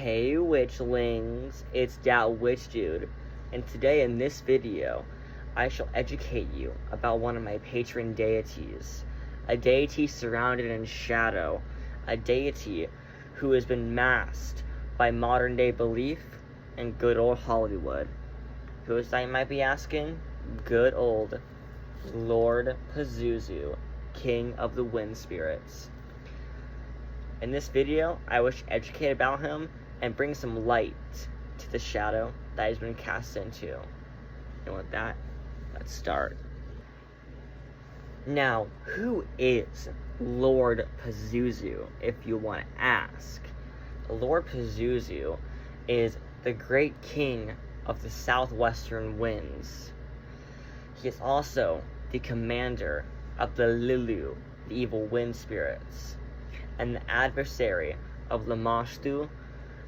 Hey witchlings, it's that witch dude, and today in this video, I shall educate you about one of my patron deities, a deity surrounded in shadow, a deity who has been masked by modern day belief and good old Hollywood. Who is that, you might be asking? Good old Lord Pazuzu, King of the Wind Spirits. In this video, I wish to educate about him and bring some light to the shadow that he's been cast into. And with that, let's start. Now, who is Lord Pazuzu, if you want to ask? Lord Pazuzu is the great king of the southwestern winds. He is also the commander of the Lilu, the evil wind spirits, and the adversary of Lamashtu,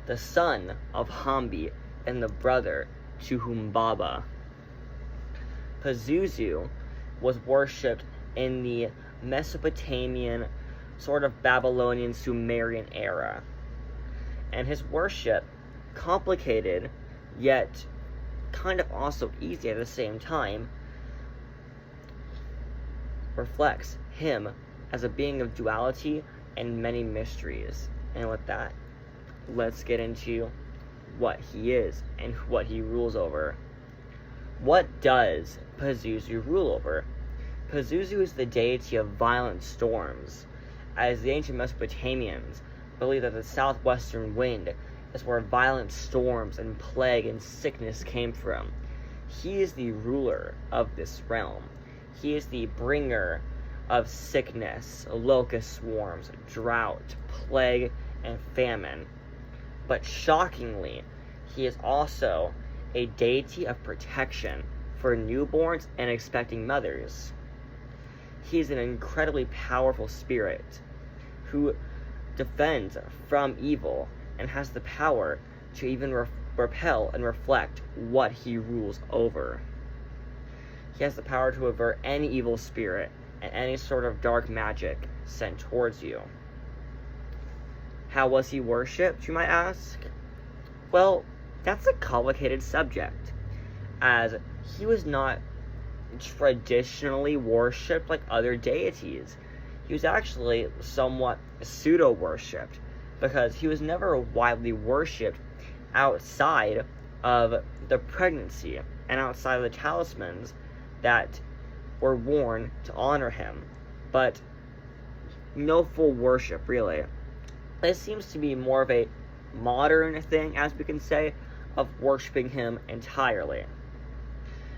the son of Hambi, and the brother to Humbaba. Pazuzu was worshipped in the Mesopotamian, sort of Babylonian Sumerian era, and his worship, complicated yet kind of also easy at the same time, reflects him as a being of duality and many mysteries. And with that, let's get into what he is and what he rules over. What does Pazuzu rule over? Pazuzu is the deity of violent storms, as the ancient Mesopotamians believed that the southwestern wind is where violent storms and plague and sickness came from. He is the ruler of this realm. He is the bringer of sickness, locust swarms, drought, plague, and famine. But shockingly, he is also a deity of protection for newborns and expecting mothers. He is an incredibly powerful spirit who defends from evil and has the power to even repel and reflect what he rules over. He has the power to avert any evil spirit and any sort of dark magic sent towards you. How was he worshipped, you might ask? Well, that's a complicated subject, as he was not traditionally worshipped like other deities. He was actually somewhat pseudo-worshipped, because he was never widely worshipped outside of the pregnancy and outside of the talismans that were worn to honor him, but no full worship, really. This seems to be more of a modern thing, as we can say, of worshiping him entirely,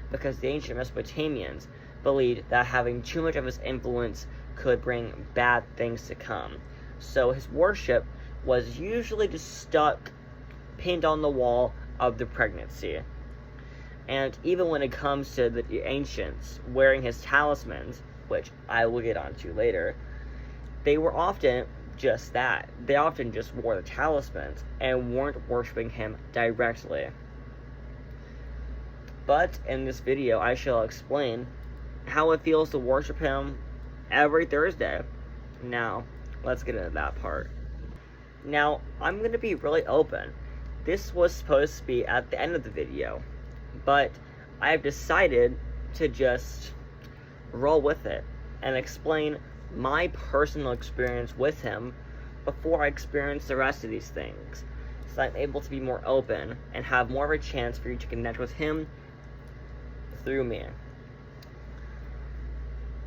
because the ancient Mesopotamians believed that having too much of his influence could bring bad things to come. So his worship was usually just stuck, pinned on the wall of the pregnancy. And even when it comes to the ancients wearing his talismans, which I will get onto later, they were often just that. They often just wore the talismans and weren't worshiping him directly. But in this video, I shall explain how it feels to worship him every Thursday. Now, let's get into that part. Now, I'm going to be really open. This was supposed to be at the end of the video, but I've decided to just roll with it and explain my personal experience with him before I experience the rest of these things, so I'm able to be more open and have more of a chance for you to connect with him through me.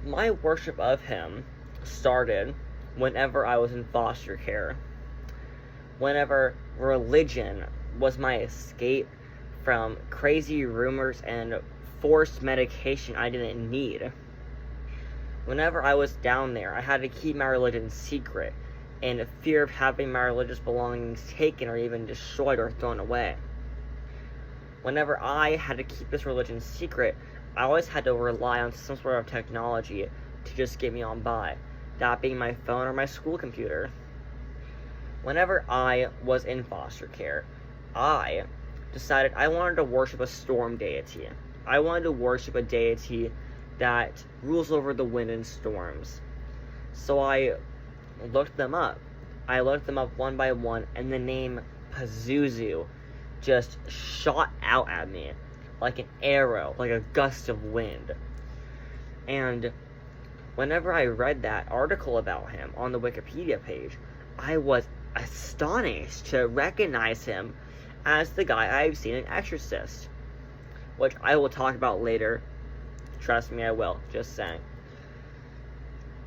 My worship of him started whenever I was in foster care, whenever religion was my escape from crazy rumors and forced medication I didn't need. Whenever I was down there, I had to keep my religion secret in fear of having my religious belongings taken or even destroyed or thrown away. Whenever I had to keep this religion secret, I always had to rely on some sort of technology to just get me on by, that being my phone or my school computer. Whenever I was in foster care, I decided I wanted to worship a storm deity. I wanted to worship a deity that rules over the wind and storms. So I looked them up. I looked them up one by one, and the name Pazuzu just shot out at me like an arrow, like a gust of wind. And whenever I read that article about him on the Wikipedia page, I was astonished to recognize him as the guy I've seen in Exorcist, which I will talk about later. Trust me, I will. Just saying.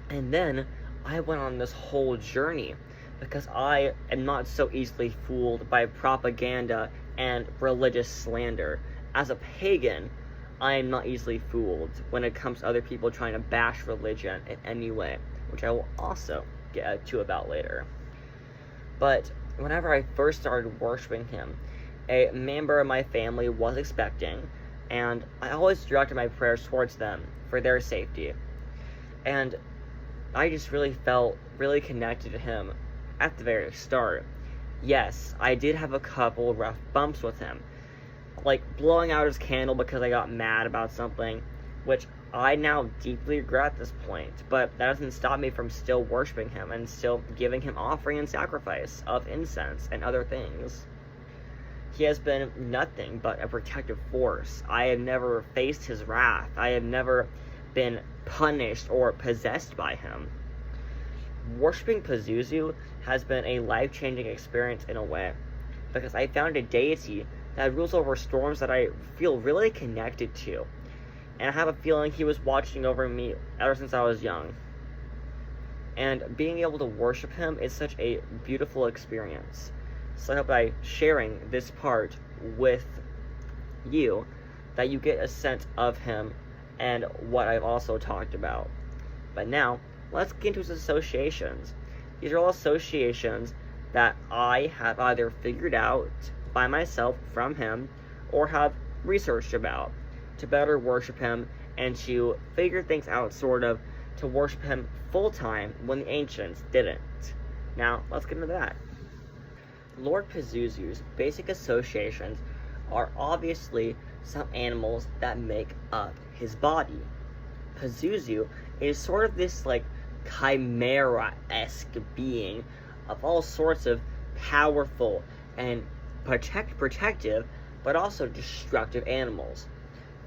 And then I went on this whole journey because I am not so easily fooled by propaganda and religious slander. As a pagan, I am not easily fooled when it comes to other people trying to bash religion in any way, which I will also get to about later. But whenever I first started worshiping him, a member of my family was expecting, and I always directed my prayers towards them for their safety. And I just really felt really connected to him at the very start. Yes, I did have a couple rough bumps with him, like blowing out his candle because I got mad about something, which I now deeply regret at this point, but that doesn't stop me from still worshiping him and still giving him offering and sacrifice of incense and other things. He has been nothing but a protective force. I have never faced his wrath. I have never been punished or possessed by him. Worshipping Pazuzu has been a life-changing experience in a way, because I found a deity that rules over storms that I feel really connected to, and I have a feeling he was watching over me ever since I was young. And being able to worship him is such a beautiful experience. So I hope by sharing this part with you that you get a sense of him and what I've also talked about. But now, let's get into his associations. These are all associations that I have either figured out by myself from him or have researched about to better worship him and to figure things out, sort of, to worship him full-time when the ancients didn't. Now, let's get into that. Lord Pazuzu's basic associations are obviously some animals that make up his body. Pazuzu is sort of this, like, chimera-esque being of all sorts of powerful and protective, but also destructive animals.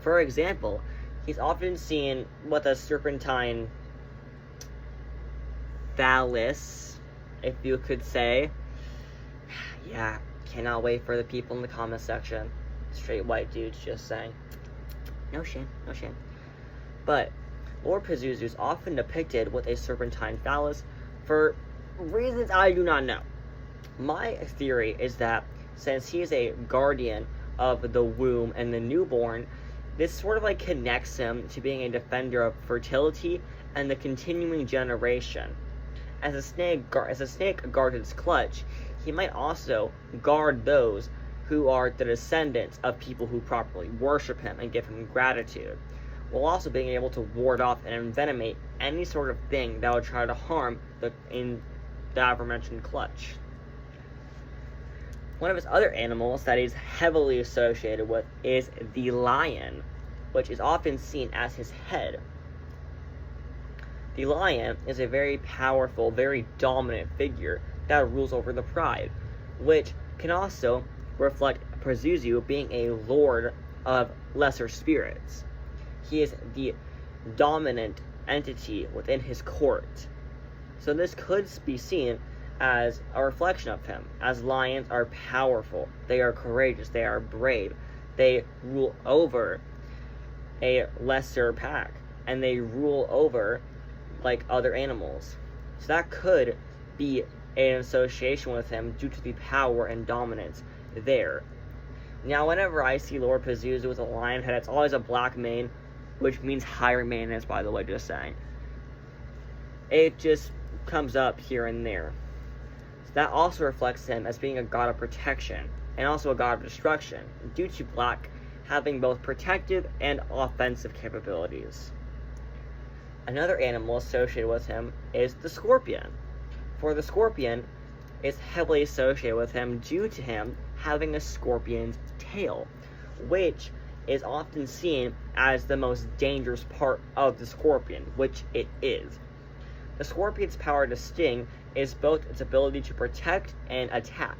For example, he's often seen with a serpentine phallus, if you could say. Yeah, cannot wait for the people in the comment section. Straight white dudes just saying. No shame, no shame. But Lord Pazuzu is often depicted with a serpentine phallus for reasons I do not know. My theory is that since he is a guardian of the womb and the newborn, this sort of like connects him to being a defender of fertility and the continuing generation. As a snake guards its clutch, he might also guard those who are the descendants of people who properly worship him and give him gratitude, while also being able to ward off and envenomate any sort of thing that would try to harm the aforementioned clutch. One of his other animals that he's heavily associated with is the lion, which is often seen as his head. The lion is a very powerful, very dominant figure that rules over the pride, which can also reflect Pazuzu being a lord of lesser spirits. He is the dominant entity within his court. So this could be seen as a reflection of him, as lions are powerful, they are courageous, they are brave, they rule over a lesser pack, and they rule over like other animals. So that could be an association with him due to the power and dominance there. Now, whenever I see Lord Pazuzu with a lion head, it's always a black mane, which means higher maintenance, by the way, just saying. It just comes up here and there. So that also reflects him as being a god of protection, and also a god of destruction, due to black having both protective and offensive capabilities. Another animal associated with him is the scorpion. For the scorpion is heavily associated with him due to him having a scorpion's tail, which is often seen as the most dangerous part of the scorpion, which it is. The scorpion's power to sting is both its ability to protect and attack.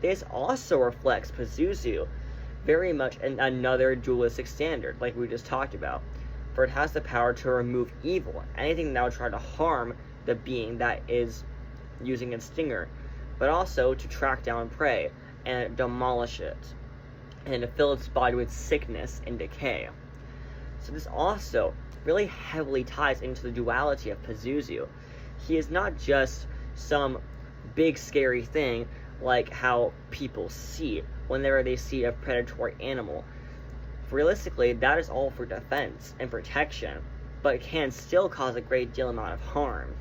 This also reflects Pazuzu very much in another dualistic standard, like we just talked about, for it has the power to remove evil, anything that would try to harm the being that is using its stinger, but also to track down prey and demolish it, and to fill its body with sickness and decay. So this also really heavily ties into the duality of Pazuzu. He is not just some big scary thing like how people see whenever they see a predatory animal. Realistically, that is all for defense and protection, but it can still cause a great deal amount of harm.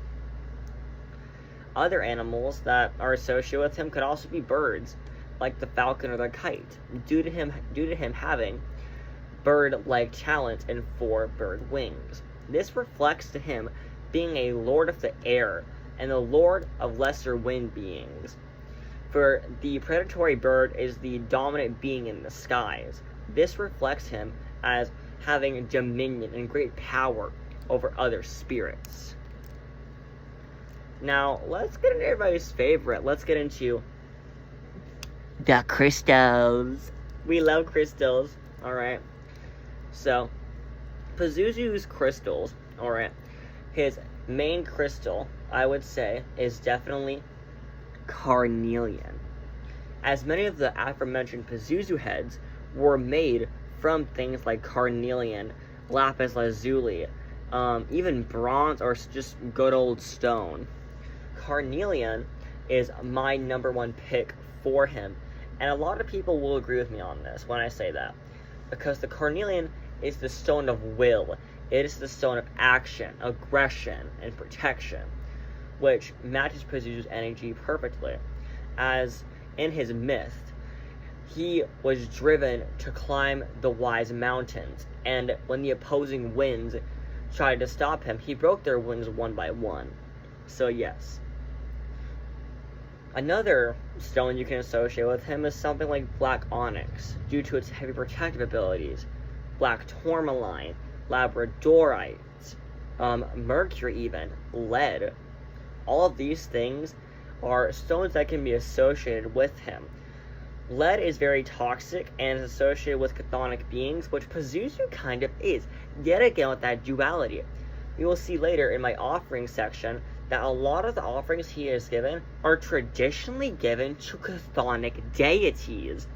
Other animals that are associated with him could also be birds, like the falcon or the kite, due to him having bird-like talent and 4 bird wings. This reflects to him being a lord of the air and the lord of lesser wind beings. For the predatory bird is the dominant being in the skies. This reflects him as having dominion and great power over other spirits. Now, let's get into everybody's favorite. Let's get into the crystals. We love crystals, alright? So, Pazuzu's crystals, alright, his main crystal, I would say, is definitely carnelian. As many of the aforementioned Pazuzu heads were made from things like carnelian, lapis lazuli, even bronze or just good old stone. Carnelian is my number 1 pick for him, and a lot of people will agree with me on this when I say that, because the carnelian is the stone of will. It is the stone of action, aggression, and protection, which matches Pazuzu's energy perfectly, as in his myth, he was driven to climb the wise mountains, and when the opposing winds tried to stop him, he broke their wings one by one. So yes. Another stone you can associate with him is something like black onyx, due to its heavy protective abilities, black tourmaline, labradorite, mercury even, lead. All of these things are stones that can be associated with him. Lead is very toxic and is associated with chthonic beings, which Pazuzu kind of is, yet again with that duality. We will see later in my offering section that a lot of the offerings he has given are traditionally given to chthonic deities,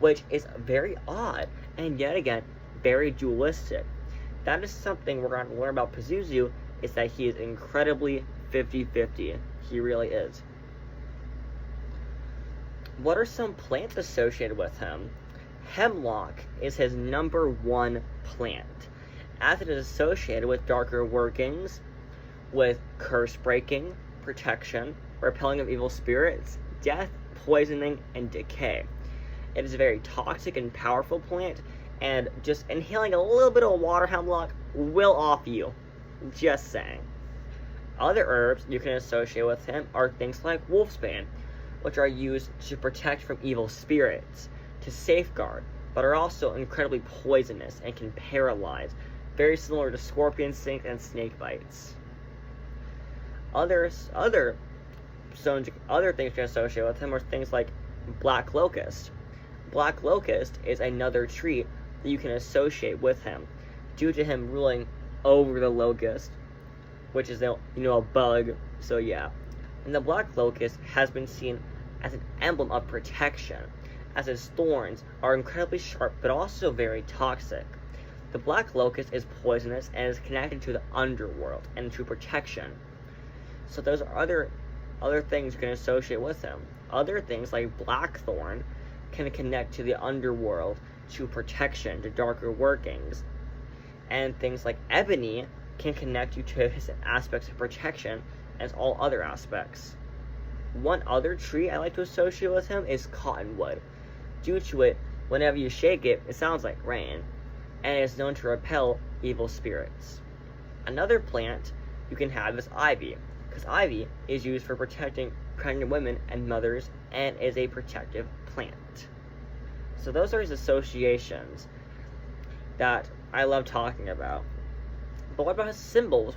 which is very odd, and yet again, very dualistic. That is something we're going to learn about Pazuzu, is that he is incredibly 50-50. He really is. What are some plants associated with him? Hemlock is his number 1 plant, as it is associated with darker workings, with curse breaking, protection, repelling of evil spirits, death, poisoning, and decay. It is a very toxic and powerful plant, and just inhaling a little bit of water hemlock will off you. Just saying. Other herbs you can associate with him are things like wolfsbane, which are used to protect from evil spirits, to safeguard, but are also incredibly poisonous and can paralyze, very similar to scorpion stings and snake bites. Other things you can associate with him are things like black locust. Black locust is another tree that you can associate with him, due to him ruling over the locust, which is a bug. So yeah, and the black locust has been seen as an emblem of protection, as its thorns are incredibly sharp but also very toxic. The black locust is poisonous and is connected to the underworld and to protection. So those are other things you can associate with him. Other things like blackthorn can connect to the underworld, to protection, to darker workings. And things like ebony can connect you to his aspects of protection as all other aspects. One other tree I like to associate with him is cottonwood. Due to it, whenever you shake it, it sounds like rain, and it is known to repel evil spirits. Another plant you can have is ivy, because ivy is used for protecting pregnant women and mothers, and is a protective plant. So those are his associations that I love talking about. But what about his symbols?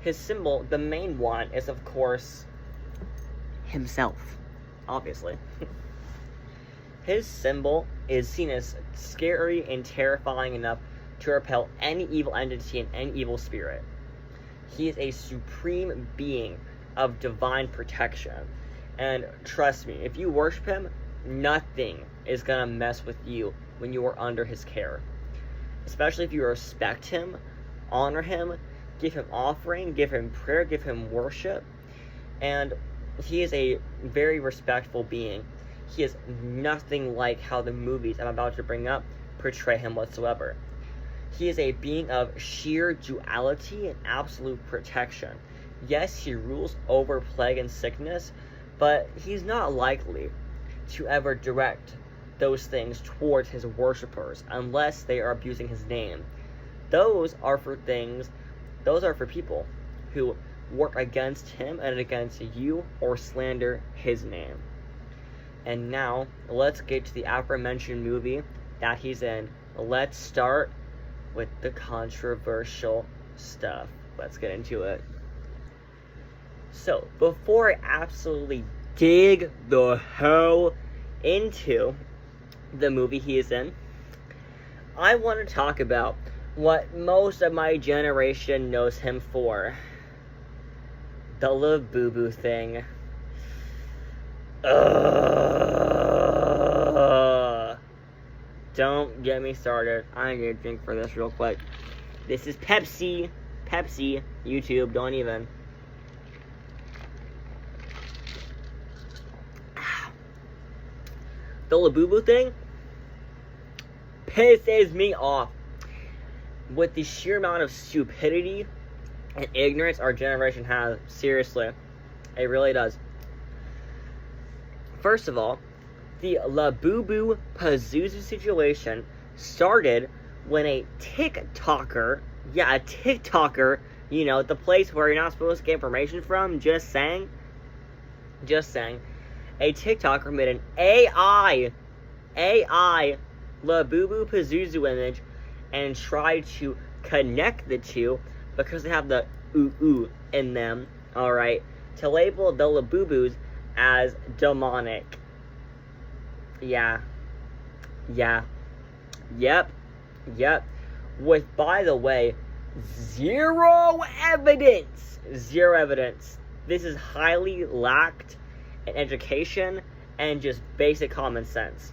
His symbol, the main one, is of course himself. obviously. His symbol is seen as scary and terrifying enough to repel any evil entity and any evil spirit. He is a supreme being of divine protection. And trust me, if you worship him, nothing is going to mess with you when you are under his care. Especially if you respect him, honor him, give him offering, give him prayer, give him worship. And he is a very respectful being. He is nothing like how the movies I'm about to bring up portray him whatsoever. He is a being of sheer duality and absolute protection. Yes, he rules over plague and sickness, but he's not likely to ever direct those things towards his worshippers unless they are abusing his name. Those are for people who work against him and against you or slander his name. And now, let's get to the aforementioned movie that he's in. Let's start with the controversial stuff. Let's get into it. So, before I absolutely dig the hell into the movie he is in, I want to talk about what most of my generation knows him for. The Labubu thing. Don't get me started. I need a drink for this real quick. This is Pepsi. Pepsi. YouTube, don't even. The Labubu thing pisses me off. With the sheer amount of stupidity and ignorance our generation has. Seriously. It really does. First of all, the Lord Pazuzu situation started when a TikToker, you know, the place where you're not supposed to get information from, just saying, a TikToker made an AI Labubu Pazuzu image and tried to connect the two because they have the ooh in them, alright, to label the Labubus as demonic. Yep. With, by the way, zero evidence. This is highly lacked in education and just basic common sense.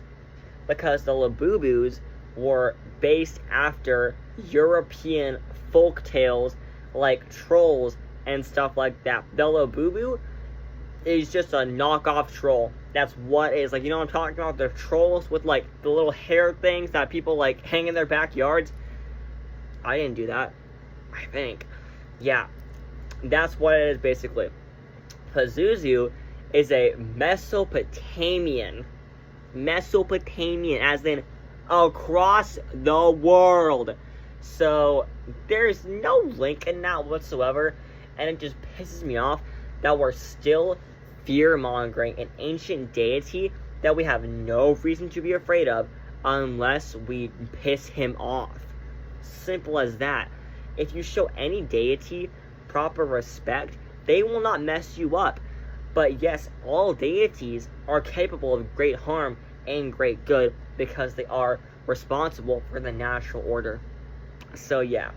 Because the Labubus were based after European folk tales like trolls and stuff like that. The Labubu is just a knockoff troll. That's what it is. Like, you know what I'm talking about? The trolls with, like, the little hair things that people, like, hang in their backyards. I didn't do that, I think. Yeah, that's what it is, basically. Pazuzu is a Mesopotamian, as in across the world. So, there's no link in that whatsoever, and it just pisses me off that we're still fear-mongering an ancient deity that we have no reason to be afraid of unless we piss him off. Simple as that. If you show any deity proper respect, they will not mess you up. But yes, all deities are capable of great harm and great good because they are responsible for the natural order. So yeah,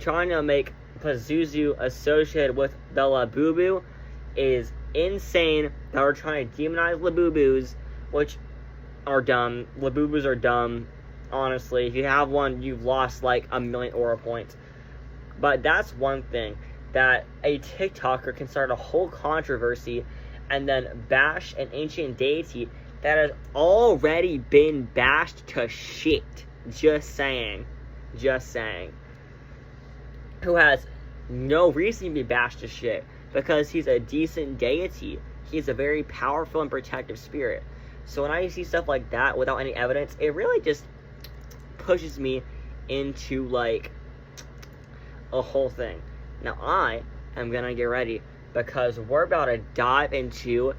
trying to make Pazuzu associated with the Labubu is insane. That we're trying to demonize Labubus, which are dumb. Labubus are dumb. Honestly, if you have one, you've lost like 1,000,000 aura points. But that's one thing, that a TikToker can start a whole controversy and then bash an ancient deity that has already been bashed to shit. Just saying. Who has no reason to be bashed to shit, because he's a decent deity. He's a very powerful and protective spirit. So when I see stuff like that without any evidence, it really just pushes me into, like, a whole thing. Now I am gonna get ready, because we're about to dive into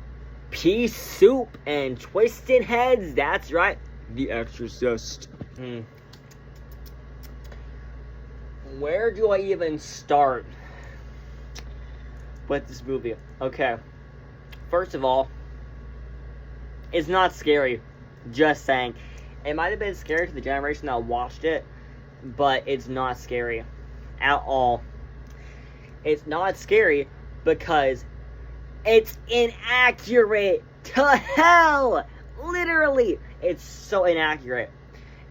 pea soup and twisted heads. That's right, The Exorcist. Where do I even start with this movie? Okay, first of all, It's not scary. Just saying. It might have been scary to the generation that watched it, but it's not scary at all. It's not scary because it's inaccurate to hell. Literally, it's so inaccurate.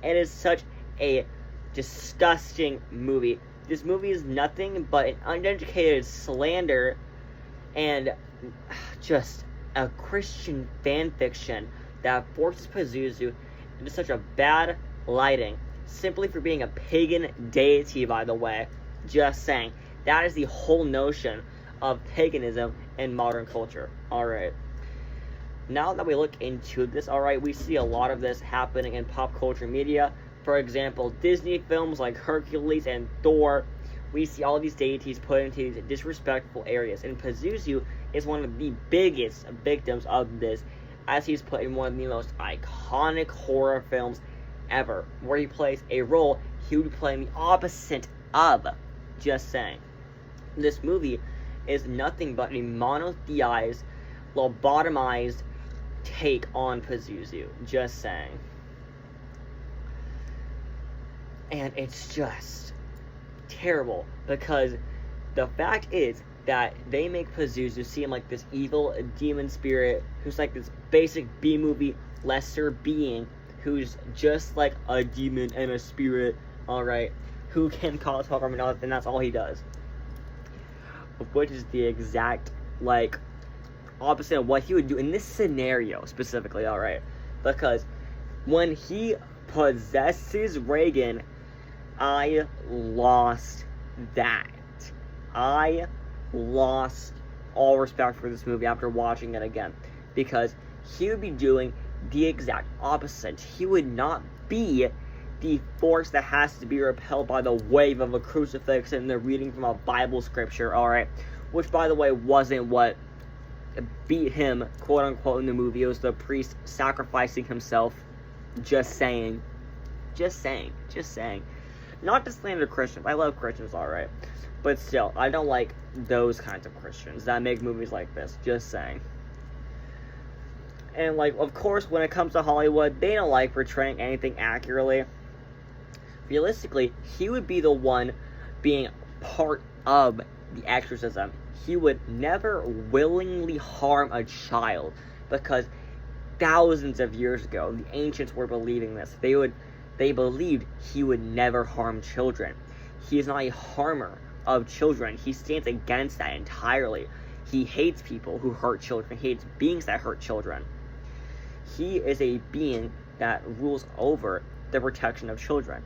It is such a disgusting movie. This movie is nothing but an uneducated slander and just a Christian fan fiction that forces Pazuzu into such a bad lighting, simply for being a pagan deity, by the way. Just saying. That is the whole notion of paganism in modern culture. Alright. Now that we look into this, alright, we see a lot of this happening in pop culture media. For example, Disney films like Hercules and Thor. We see all these deities put into these disrespectful areas. And Pazuzu is one of the biggest victims of this, as he's put in one of the most iconic horror films ever, where he plays a role he would be playing the opposite of. Just saying. This movie is nothing but a monotheized, lobotomized take on Pazuzu. Just saying. And it's just terrible, because the fact is that they make Pazuzu seem like this evil demon spirit who's like this basic B-movie lesser being who's just like a demon and a spirit, alright, who can cause harm and that's all he does. Which is the exact, like, opposite of what he would do in this scenario specifically, alright? Because when he possesses Reagan, I lost that. I lost all respect for this movie after watching it again. Because he would be doing the exact opposite. He would not be the force that has to be repelled by the wave of a crucifix and the reading from a Bible scripture, alright? Which, by the way, wasn't what beat him, quote-unquote, in the movie. It was the priest sacrificing himself. Just saying. Just saying. Just saying. Not to slander Christians. I love Christians, alright. But still, I don't like those kinds of Christians that make movies like this. Just saying. And, like, of course, when it comes to Hollywood, they don't like portraying anything accurately. Realistically, he would be the one being part of the exorcism. He would never willingly harm a child, because thousands of years ago, the ancients were believing this. They believed he would never harm children. He is not a harmer of children. He stands against that entirely. He hates people who hurt children. He hates beings that hurt children. He is a being that rules over the protection of children,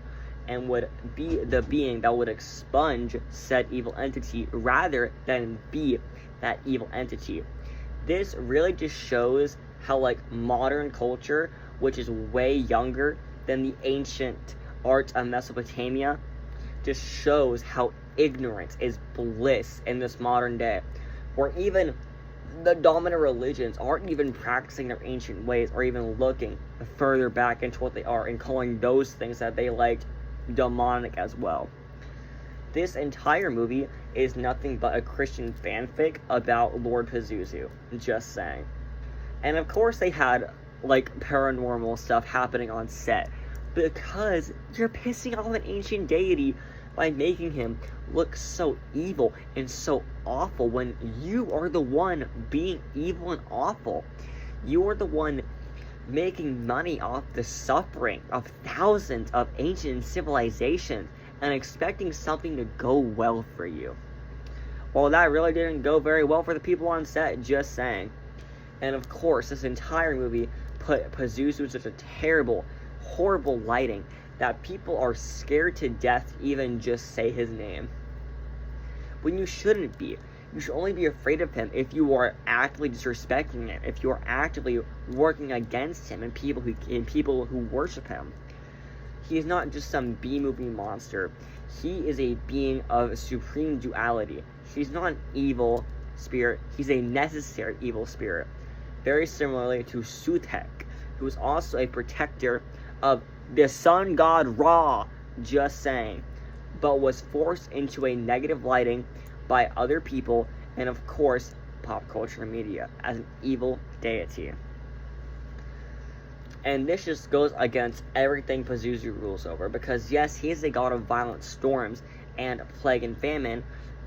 and would be the being that would expunge said evil entity rather than be that evil entity. This really just shows how, like, modern culture, which is way younger than the ancient art of Mesopotamia, just shows how ignorance is bliss in this modern day, where even the dominant religions aren't even practicing their ancient ways, or even looking further back into what they are and calling those things that they liked demonic as well. This entire movie is nothing but a Christian fanfic about Lord Pazuzu. Just saying. And of course they had, like, paranormal stuff happening on set, because you're pissing off an ancient deity by making him look so evil and so awful when you are the one being evil and awful. You are the one making money off the suffering of thousands of ancient civilizations and expecting something to go well for you. Well, that really didn't go very well for the people on set, just saying. And of course, this entire movie put Pazuzu in such a terrible, horrible lighting that people are scared to death to even just say his name. When you shouldn't be. You should only be afraid of him if you are actively disrespecting him, if you are actively working against him and people who worship him. He is not just some B-movie monster. He is a being of supreme duality. He's not an evil spirit. He's a necessary evil spirit. Very similarly to Sutek, who is also a protector of the sun god Ra, just saying, but was forced into a negative lighting by other people, and of course, pop culture media, as an evil deity. And this just goes against everything Pazuzu rules over, because yes, he is a god of violent storms and plague and famine,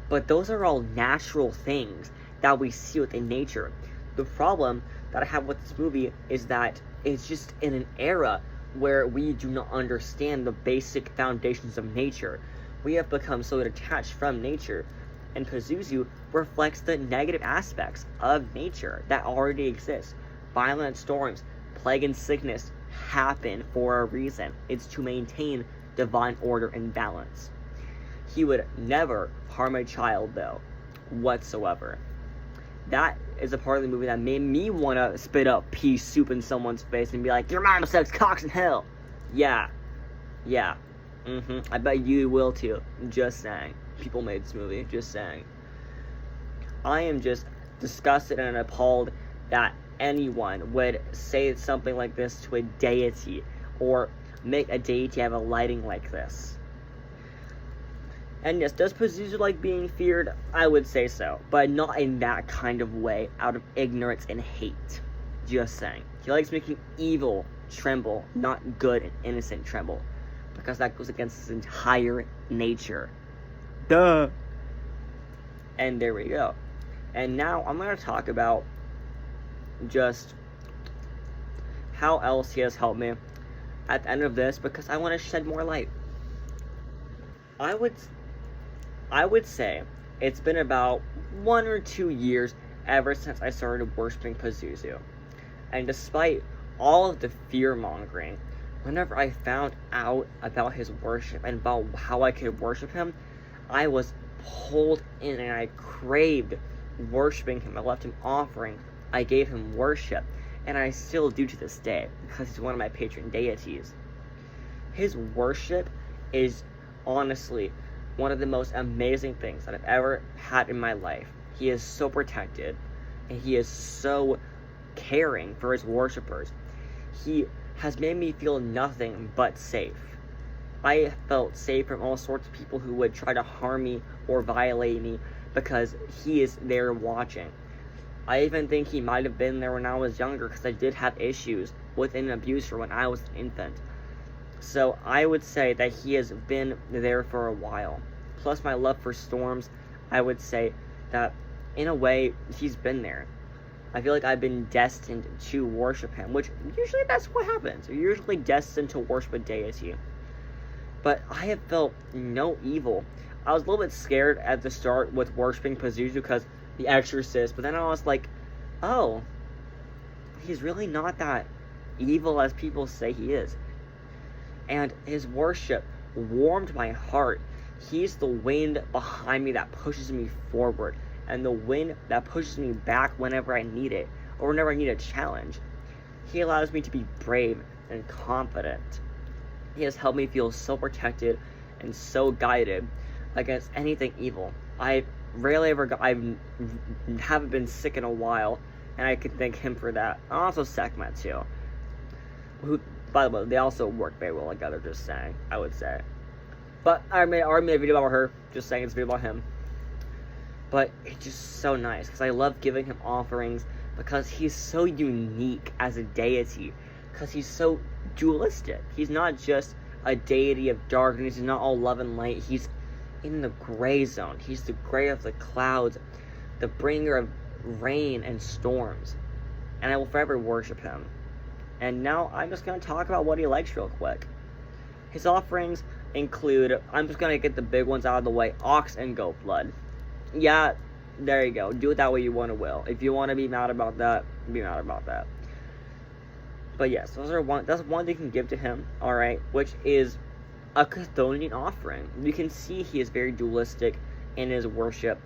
but those are all natural things that we see within nature. The problem that I have with this movie is that it's just in an era where we do not understand the basic foundations of nature. We have become so detached from nature, and Pazuzu reflects the negative aspects of nature that already exist. Violent storms, plague and sickness happen for a reason. It's to maintain divine order and balance. He would never harm a child, though, whatsoever. That is a part of the movie that made me want to spit up pea soup in someone's face and be like, your mama sucks cocks in hell. Yeah. I bet you will too. Just saying. People made this movie. Just saying. I am just disgusted and appalled that anyone would say something like this to a deity, or make a deity have a lighting like this. And yes, does Pazuzu like being feared? I would say so, but not in that kind of way, out of ignorance and hate. Just saying. He likes making evil tremble, not good and innocent tremble, because that goes against his entire nature. Duh! And there we go. And now I'm going to talk about just how else he has helped me at the end of this, because I want to shed more light. I would say it's been about 1 or 2 years ever since I started worshiping Pazuzu. And despite all of the fear-mongering, whenever I found out about his worship and about how I could worship him, I was pulled in and I craved worshiping him. I left him offering. I gave him worship. And I still do to this day, because he's one of my patron deities. His worship is honestly one of the most amazing things that I've ever had in my life. He is so protected, and he is so caring for his worshipers. He has made me feel nothing but safe. I felt safe from all sorts of people who would try to harm me or violate me, because he is there watching. I even think he might have been there when I was younger, because I did have issues with an abuser when I was an infant. So I would say that he has been there for a while. Plus my love for storms, I would say that in a way he's been there. I feel like I've been destined to worship him, which usually that's what happens. You're usually destined to worship a deity. But I have felt no evil. I was a little bit scared at the start with worshiping Pazuzu because The Exorcist, but then I was like, oh, he's really not that evil as people say he is. And his worship warmed my heart. He's the wind behind me that pushes me forward, and the wind that pushes me back whenever I need it, or whenever I need a challenge. He allows me to be brave and confident. He has helped me feel so protected and so guided against anything evil. I haven't been sick in a while, and I can thank him for that. And also Sekhmet too, who, by the way, they also work very well together, just saying, I would say. But I already made a video about her, just saying it's a video about him. But it's just so nice, because I love giving him offerings, because he's so unique as a deity, because he's so dualistic. He's not just a deity of darkness, he's not all love and light, he's in the gray zone. He's the gray of the clouds, the bringer of rain and storms. And I will forever worship him. And now I'm just going to talk about what he likes real quick. His offerings include, I'm just going to get the big ones out of the way, ox and goat blood. Yeah, there you go. Do it that way you want to will. If you want to be mad about that, be mad about that. But yes, that's one thing you can give to him, alright, which is a Chthonian offering. You can see he is very dualistic in his worship.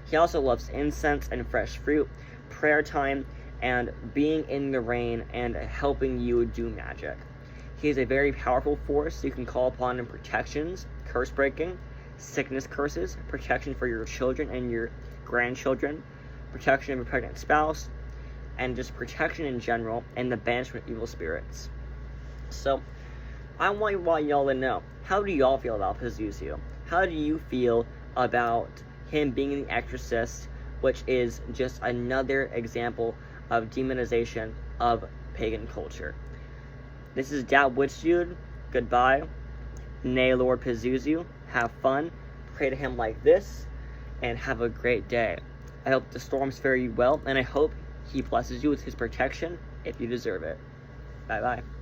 He also loves incense and fresh fruit, prayer time, and being in the rain and helping you do magic. He is a very powerful force you can call upon in protections, curse breaking, sickness curses, protection for your children and your grandchildren, protection of your pregnant spouse, and just protection in general, and the banishment of evil spirits. So, I want y'all to know, how do y'all feel about Pazuzu? How do you feel about him being the Exorcist, which is just another example of demonization of pagan culture? This is Dat Witchdude. Goodbye. Nay, Lord Pazuzu. Have fun. Pray to him like this. And have a great day. I hope the storms fare you well, and I hope he blesses you with his protection if you deserve it. Bye-bye.